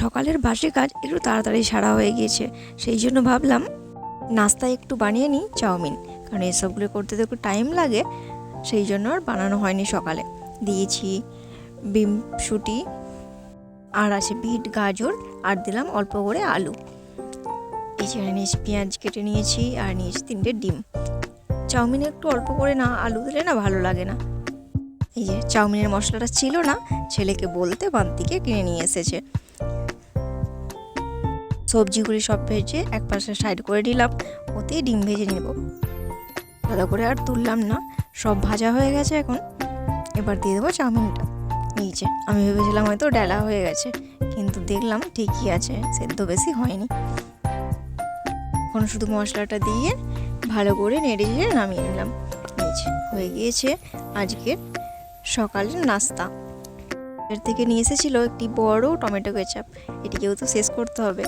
সকালের বাসি কাজ একটু তাড়াতাড়ি সারা হয়ে গিয়েছে, সেই জন্য ভাবলাম নাস্তায় একটু বানিয়ে নিই চাউমিন, কারণ এসবগুলো করতে তো একটু টাইম লাগে, সেই জন্য আর বানানো হয়নি। সকালে দিয়েছি বিমশুটি, আর আছে বিট গাজর, আর দিলাম অল্প করে আলু। এছাড়া নিয়েছি পেঁয়াজ কেটে নিয়েছি, আর নিয়েছি 3টে ডিম। চাউমিনে একটু অল্প করে না আলু দিলে না ভালো লাগে না। এই যে চাউমিনের মশলাটা ছিল না, ছেলেকে বলতে বান্তিকে কিনে নিয়ে এসেছে। সবজিগুলি সব ভেজে এক পাশে সাইড করে নিলাম, ওতেই ডিম ভেজে নেব। আলাদা করে আর তুললাম না, সব ভাজা হয়ে গেছে। এখন এবার দিয়ে দেবো চাউমিনটা। নিচে আমি ভেবেছিলাম হয়তো ডালা হয়ে গেছে, কিন্তু দেখলাম ঠিকই আছে, সেদ্ধ বেশি হয়নি। এখন শুধু মশলাটা দিয়ে ভালো করে নেড়ে চেড়ে নামিয়ে নিলাম। নিচে হয়ে গিয়েছে আজকের সকালের নাস্তা। এর থেকে নিয়ে এসেছিলো একটি বড় টমেটো কেচাপ, এটিকেও তো শেষ করতে হবে।